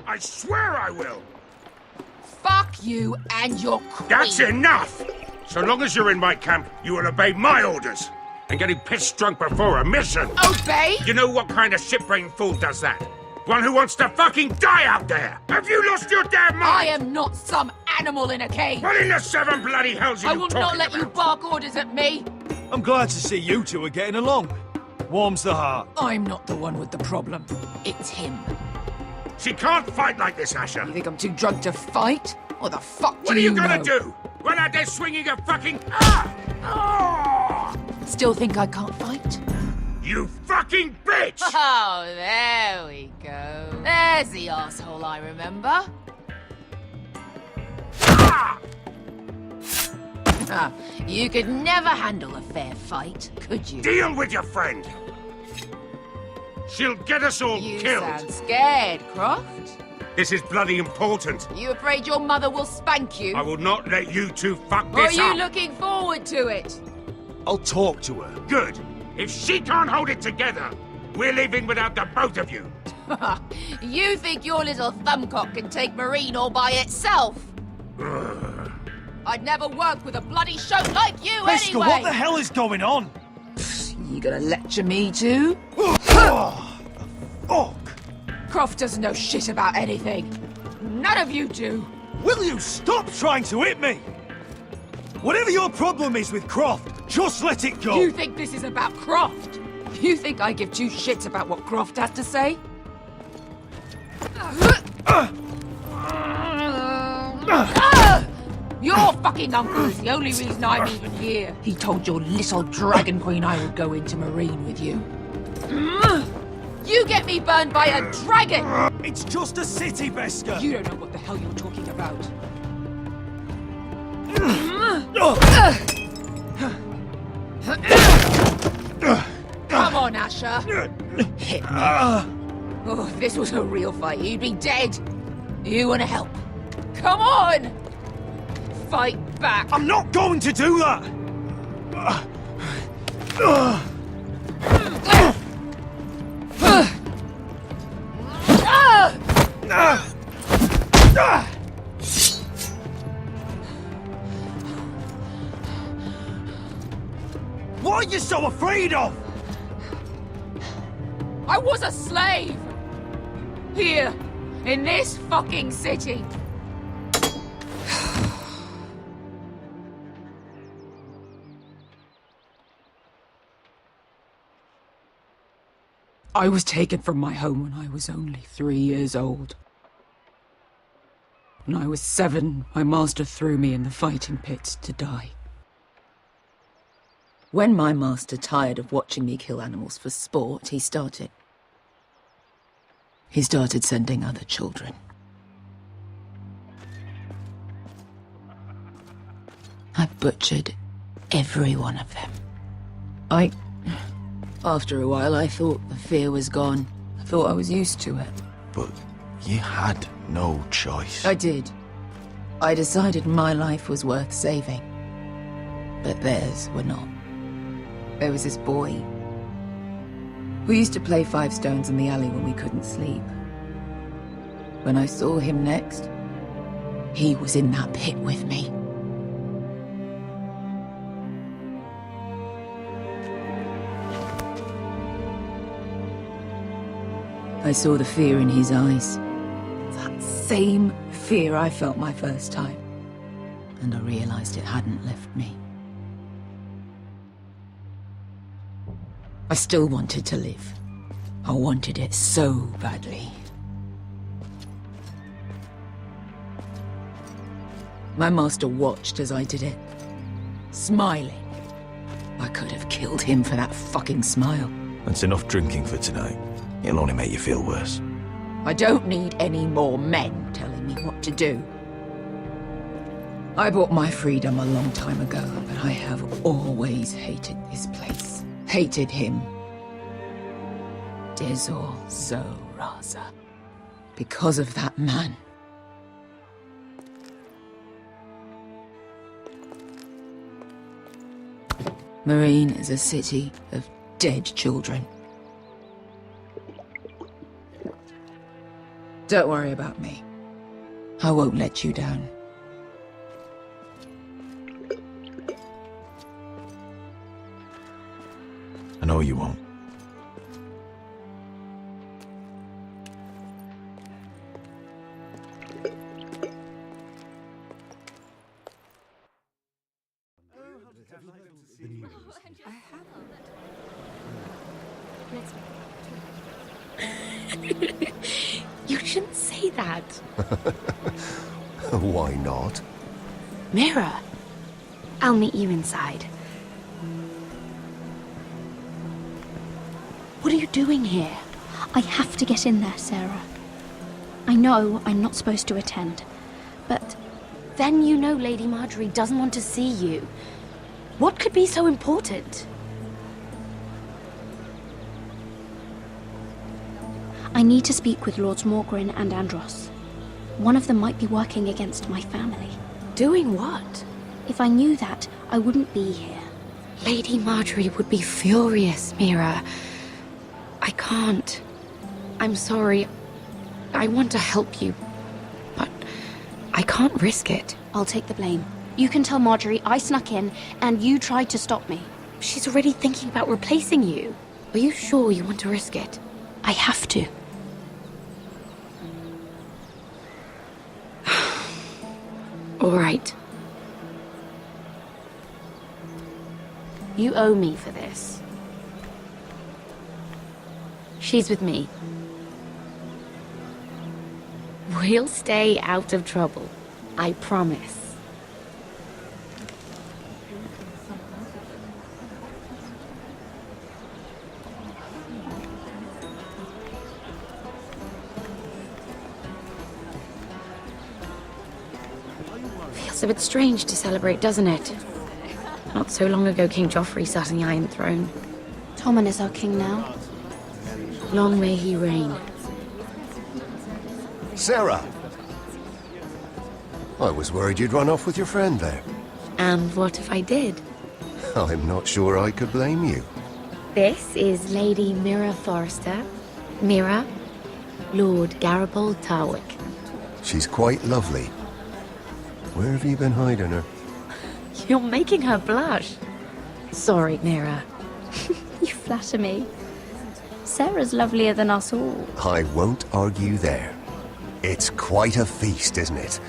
I swear I will! Fuck you and your queen. That's enough! So long as you're in my camp, you will obey my orders. And getting pissed drunk before a mission. Obey? You know what kind of shit-brained fool does that? One who wants to fucking die out there! Have you lost your damn mind? I am not some animal in a cage. What in the seven bloody hells are I you will talking not let about? you bark orders at me. I'm glad to see you two are getting along. Warms the heart. I'm not the one with the problem. It's him. She can't fight like this, Asher. You think I'm too drunk to fight? What the fuck What do are you know? gonna do? Run out there swinging a fucking... Ah! Ah! Still think I can't fight? You fucking bitch! Oh, there we go. There's the asshole I remember. Ah! Ah, you could never handle a fair fight, could you? Deal with your friend. She'll get us all You killed. sound scared, Croft. This is bloody important. You afraid your mother will spank you? I will not let you two fuck Or are this you up. looking forward to it? I'll talk to her. Good. If she can't hold it together, we're leaving without the both of you. You think your little thumbcock can take Marine all by itself? I'd never work with a bloody show like you Beskha, anyway! what the hell is going on? You gonna lecture me too? Fuck! Croft doesn't know shit about anything. None of you do. Will you stop trying to hit me? Whatever your problem is with Croft, just let it go. You think this is about Croft? You think I give two shits about what Croft has to say? Your fucking uncle is the only reason I'm even here. He told your little dragon queen I would go into Marine with you. You get me burned by a dragon! It's just a city, Beskha. You don't know what the hell you're talking about. Come on, Asher. Hit me. Oh, if this was a real fight, you'd be dead. You want to help? Come on! Fight back. I'm not going to do that! What are you so afraid of? I was a slave! Here, in this fucking city. I was taken from my home when I was only 3 years old. When I was 7, my master threw me in the fighting pits to die. When my master tired of watching me kill animals for sport, he started sending other children. I butchered every one of them. After a while, I thought the fear was gone. I thought I was used to it. But you had no choice. I did. I decided my life was worth saving. But theirs were not. There was this boy. We used to play 5 stones in the alley when we couldn't sleep. When I saw him next, he was in that pit with me. I saw the fear in his eyes. That same fear I felt my first time. And I realized it hadn't left me. I still wanted to live. I wanted it so badly. My master watched as I did it, smiling. I could have killed him for that fucking smile. That's enough drinking for tonight. It'll only make you feel worse. I don't need any more men telling me what to do. I bought my freedom a long time ago, but I have always hated this place. Hated him. Dezor Zo Raza. Because of that man. Marine is a city of dead children. Don't worry about me. I won't let you down. I know you won't. You shouldn't say that. Why not? Mira, I'll meet you inside. What are you doing here? I have to get in there, Sarah. I know I'm not supposed to attend, but Then you know Lady Marjorie doesn't want to see you. What could be so important? I need to speak with Lords Morgrin and Andros. One of them might be working against my family. Doing what? If I knew that, I wouldn't be here. Lady Marjorie would be furious, Mira. I can't. I'm sorry. I want to help you, but I can't risk it. I'll take the blame. You can tell Marjorie I snuck in and you tried to stop me. She's already thinking about replacing you. Are you sure you want to risk it? I have to. All right. You owe me for this. She's with me. We'll stay out of trouble. I promise. Feels a bit strange to celebrate, doesn't it? Not so long ago, King Joffrey sat on the Iron Throne. Tommen is our king now. Long may he reign. Sarah! I was worried you'd run off with your friend there. And what if I did? I'm not sure I could blame you. This is Lady Mira Forrester. Mira, Lord Garibald Tarwick. She's quite lovely. Where have you been hiding her? You're making her blush. Sorry, Mira. You flatter me. Sarah's lovelier than us all. I won't argue there. It's quite a feast, isn't it?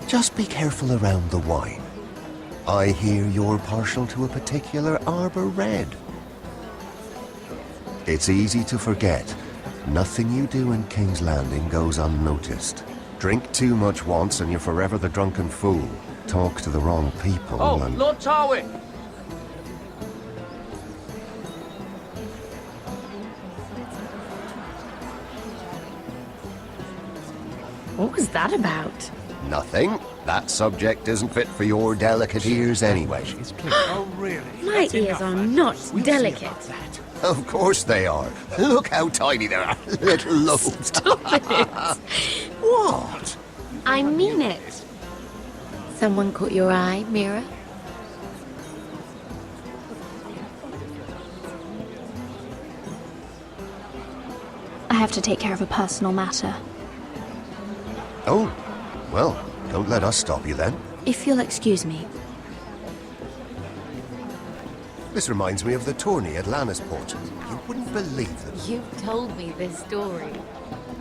Just be careful around the wine. I hear you're partial to a particular Arbor Red. It's easy to forget. Nothing you do in King's Landing goes unnoticed. Drink too much once and you're forever the drunken fool. Talk to the wrong people and... Lord Tarwick! What was that about? Nothing. That subject isn't fit for your delicate ears anyway. Oh, really? My ears are not delicate. Of course they are. Look how tiny they are. Little lobes. Stop it. What? I mean it. Someone caught your eye, Mira? I have to take care of a personal matter. Oh, well, don't let us stop you then. If you'll excuse me. This reminds me of the tourney at Lannisport. You wouldn't believe them, You've told me this story.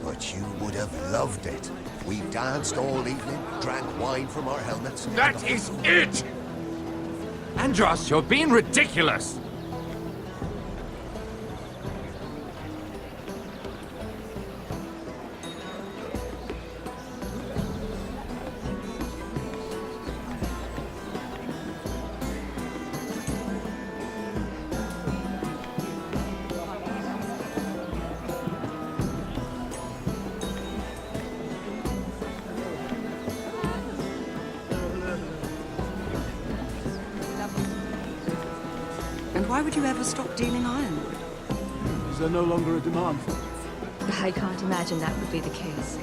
but you would have loved it. We danced all evening, drank wine from our helmets. That is it! Andros, you're being ridiculous! And why would you ever stop dealing ironwood? Is there no longer a demand for it? I can't imagine that would be the case.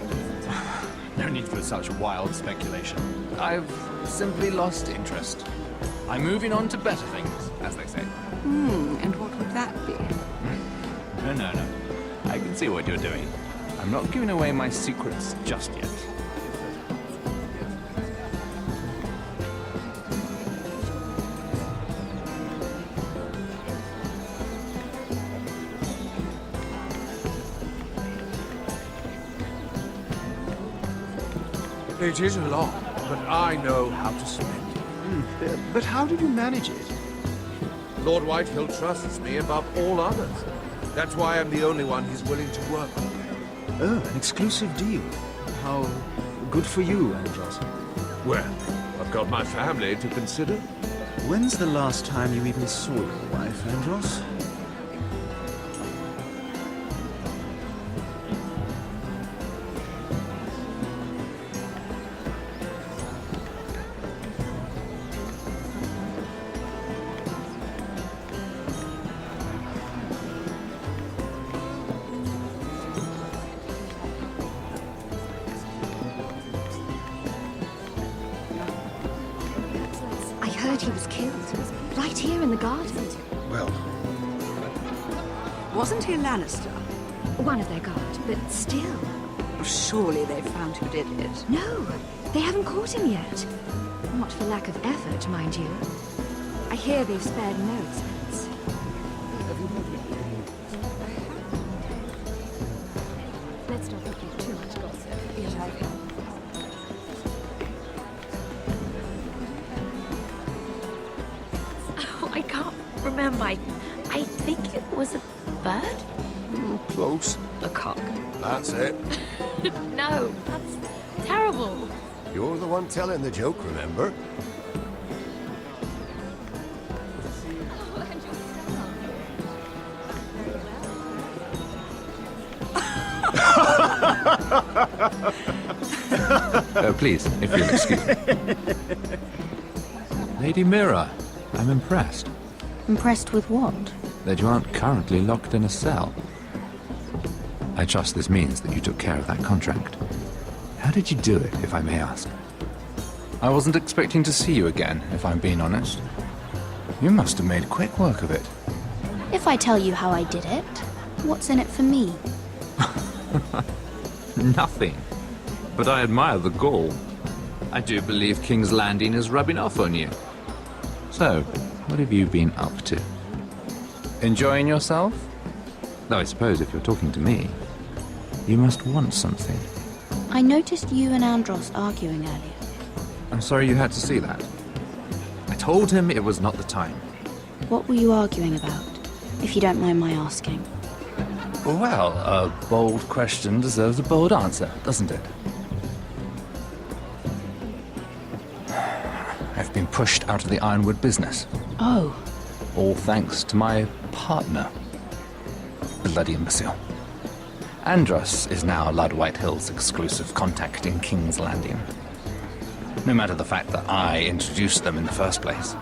No need for such wild speculation. I've simply lost interest. I'm moving on to better things, as they say. And what would that be? No. I can see what you're doing. I'm not giving away my secrets just yet. It is a lot, but I know how to spend it. But how did you manage it? Lord Whitehill trusts me above all others. That's why I'm the only one he's willing to work with. Oh, an exclusive deal. How good for you, Andros. Well, I've got my family to consider. When's the last time you even saw your wife, Andros? I heard he was killed. Right here in the garden. Well, Wasn't he a Lannister? One of their guard, but still. Surely they found who did it. No, they haven't caught him yet. Not for lack of effort, mind you. I hear they've spared no expense. Let's not look at too much gossip. Oh, I can't remember. I think it was a bird? close. A cock. That's it. No, that's terrible. You're the one telling the joke, remember? Please, if you'll excuse me. Lady Mira, I'm impressed Impressed with what? that you aren't currently locked in a cell. I trust this means that you took care of that contract. How did you do it, if I may ask? I wasn't expecting to see you again, if I'm being honest. You must have made quick work of it. If I tell you how I did it, what's in it for me? Nothing. But I admire the gall. I do believe King's Landing is rubbing off on you. So, what have you been up to? Enjoying yourself? Though I suppose if you're talking to me, you must want something. I noticed you and Andros arguing earlier. I'm sorry you had to see that. I told him it was not the time. What were you arguing about, if you don't mind my asking? Well, a bold question deserves a bold answer, doesn't it? I've been pushed out of the Ironwood business. Oh, All thanks to my partner. Bloody imbecile. Andros is now Lord Whitehill's exclusive contact in King's Landing. No matter the fact that I introduced them in the first place.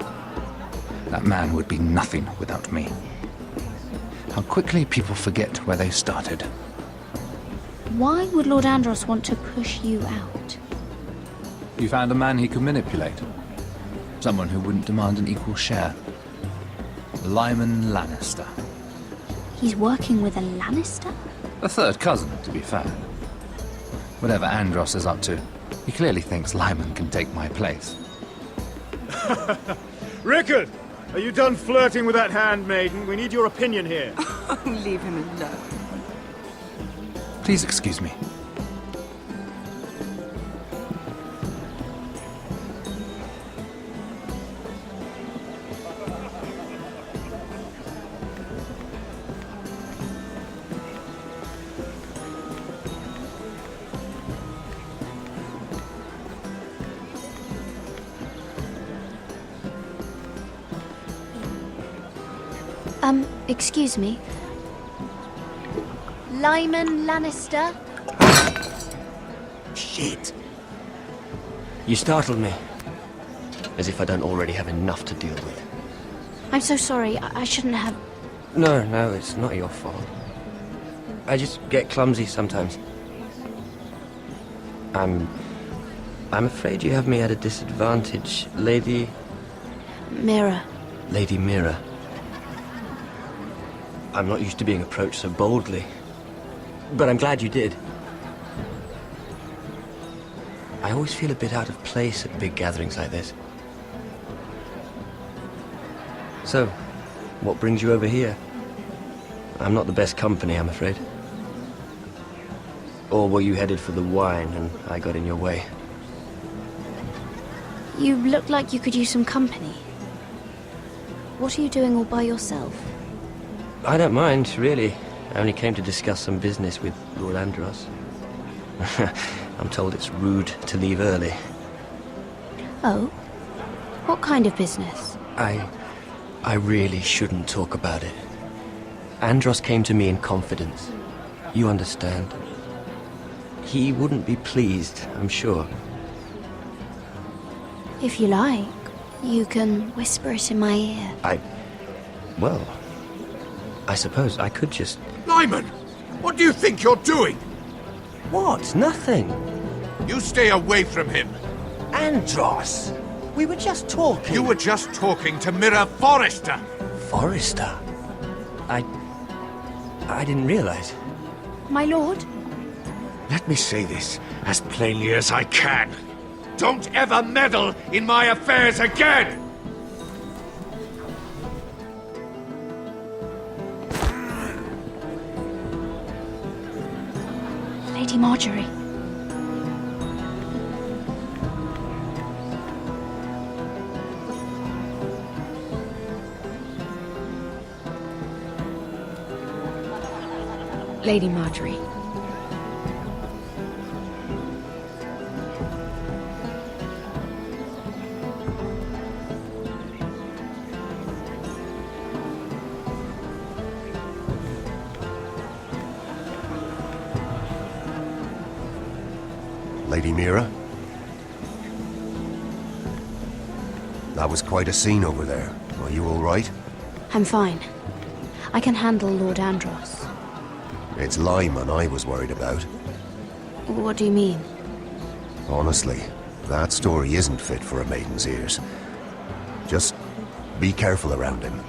That man would be nothing without me. How quickly people forget where they started. why would Lord Andros want to push you out? You found a man he could manipulate. Someone who wouldn't demand an equal share. Lyman Lannister. He's working with a Lannister? A third cousin, to be fair. Whatever Andros is up to, he clearly thinks Lyman can take my place. Rickard! Are you done flirting with that handmaiden? We need your opinion here. Oh, leave him alone. Please excuse me. Excuse me. Lyman Lannister? Shit. You startled me. As if I don't already have enough to deal with. I'm so sorry. I shouldn't have... No, it's not your fault. I just get clumsy sometimes. I'm afraid you have me at a disadvantage, Lady... Mira. Lady Mira. I'm not used to being approached so boldly. But I'm glad you did. I always feel a bit out of place at big gatherings like this. So, what brings you over here? I'm not the best company, I'm afraid. Or were you headed for the wine and I got in your way? You look like you could use some company. What are you doing all by yourself? I don't mind, really. I only came to discuss some business with Lord Andros. I'm told it's rude to leave early. Oh? What kind of business? I really shouldn't talk about it. Andros came to me in confidence. You understand? He wouldn't be pleased, I'm sure. If you like, you can whisper it in my ear. Well, I suppose I could just... Lyman! What do you think you're doing? What? Nothing. You stay away from him. Andros! We were just talking. You were just talking to Mira Forrester. Forrester? I didn't realize. My lord? Let me say this as plainly as I can. Don't ever meddle in my affairs again! Lady Marjorie. Lady Marjorie. Lady Mira? That was quite a scene over there. Are you all right? I'm fine. I can handle Lord Andros. It's Lyman I was worried about. What do you mean? Honestly, that story isn't fit for a maiden's ears. Just be careful around him.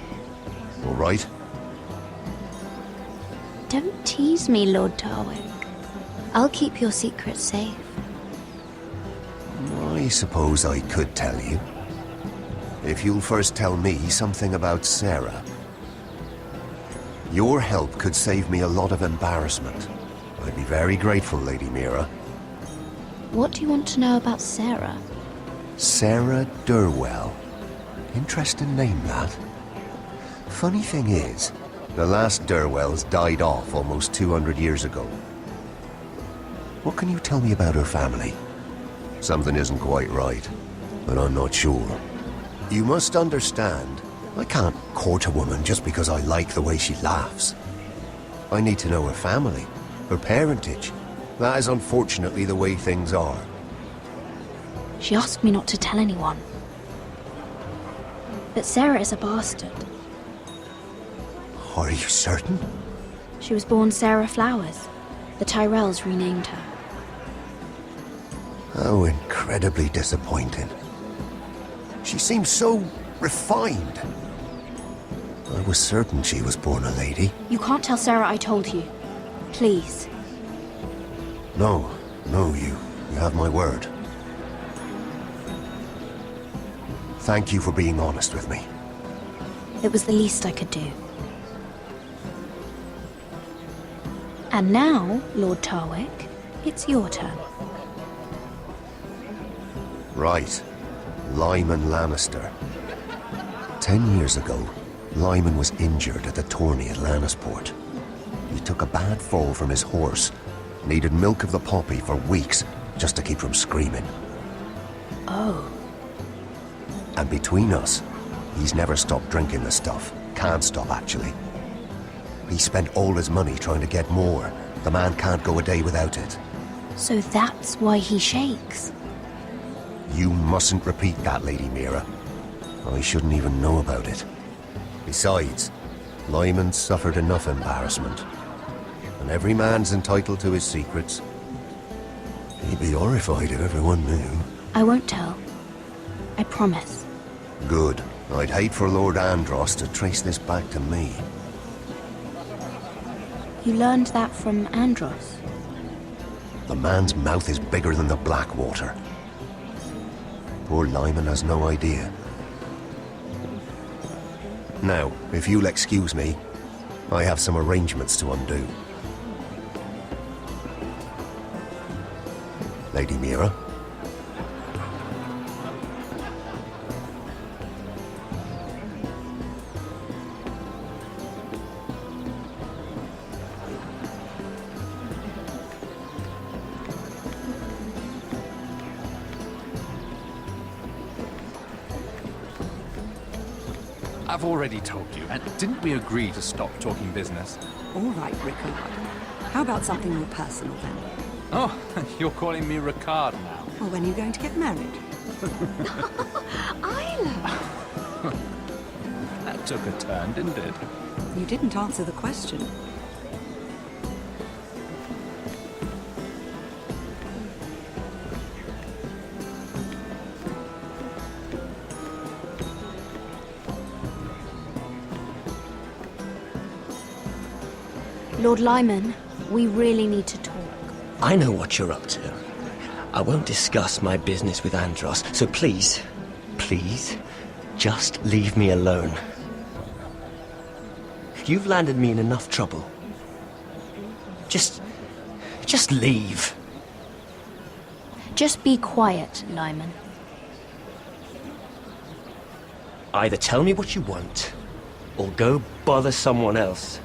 All right? Don't tease me, Lord Tarwick. I'll keep your secret safe. I suppose I could tell you. If you'll first tell me something about Sarah. Your help could save me a lot of embarrassment. I'd be very grateful, Lady Mira. What do you want to know about Sarah? Sarah Durwell. Interesting name, that. Funny thing is, the last Durwells died off almost 200 years ago. What can you tell me about her family? Something isn't quite right, but I'm not sure. You must understand, I can't court a woman just because I like the way she laughs. I need to know her family, her parentage. That is unfortunately the way things are. She asked me not to tell anyone. But Sarah is a bastard. Are you certain? She was born Sarah Flowers. The Tyrells renamed her. How incredibly disappointing. She seems so refined. I was certain she was born a lady. You can't tell Sarah I told you. Please. No, you have my word. Thank you for being honest with me. It was the least I could do. And now, Lord Tarwick, it's your turn. Right. Lyman Lannister. 10 years ago, Lyman was injured at the tourney at Lannisport. He took a bad fall from his horse, needed milk of the poppy for weeks just to keep from screaming. Oh. And between us, he's never stopped drinking the stuff. Can't stop, actually. He spent all his money trying to get more. The man can't go a day without it. So that's why he shakes. You mustn't repeat that, Lady Mira. I shouldn't even know about it. Besides, Lyman suffered enough embarrassment. And every man's entitled to his secrets. He'd be horrified if everyone knew. I won't tell. I promise. Good. I'd hate for Lord Andros to trace this back to me. You learned that from Andros? The man's mouth is bigger than the Blackwater. Poor Lyman has no idea. Now, if you'll excuse me, I have some arrangements to undo. Lady Mira? I've already told you, and didn't we agree to stop talking business? All right, Rickard. How about something more personal then? Oh, you're calling me Ricard now. Well, when are you going to get married? Isla! That took a turn, didn't it? You didn't answer the question. Lord Lyman, we really need to talk. I know what you're up to. I won't discuss my business with Andros, so please, just leave me alone. You've landed me in enough trouble. Just leave. Just be quiet, Lyman. Either tell me what you want, or go bother someone else.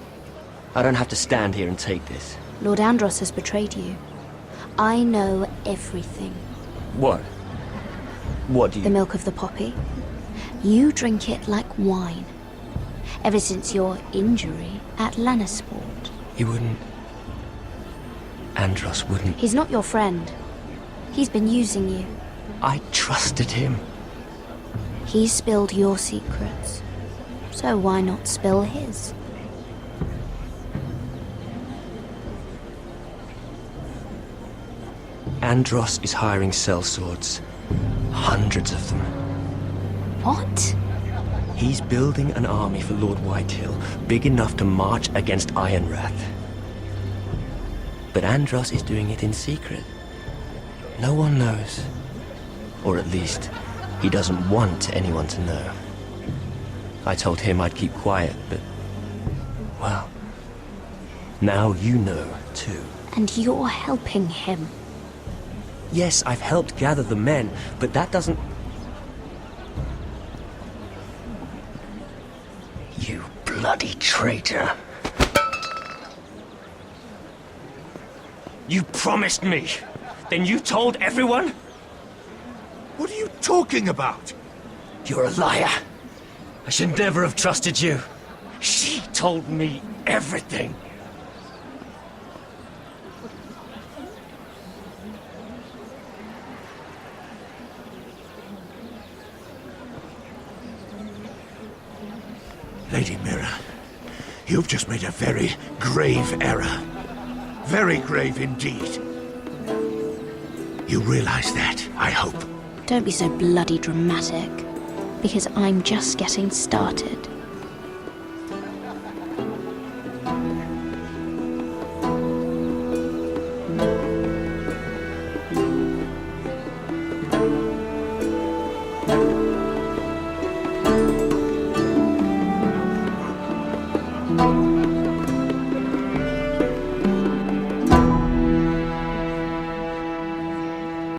I don't have to stand here and take this. Lord Andros has betrayed you. I know everything. What? What do you... The milk of the poppy. You drink it like wine. Ever since your injury at Lannisport. He wouldn't... Andros wouldn't... He's not your friend. He's been using you. I trusted him. He spilled your secrets. So why not spill his? Andros is hiring sellswords. Hundreds of them. What? He's building an army for Lord Whitehill, big enough to march against Ironrath. But Andros is doing it in secret. No one knows. Or at least, he doesn't want anyone to know. I told him I'd keep quiet, but... well... now you know, too. And you're helping him. Yes, I've helped gather the men, but that doesn't... You bloody traitor. You promised me. Then you told everyone? What are you talking about? You're a liar. I should never have trusted you. She told me everything. Lady Mira, you've just made a very grave error. Very grave indeed. You realize that, I hope. Don't be so bloody dramatic. Because I'm just getting started.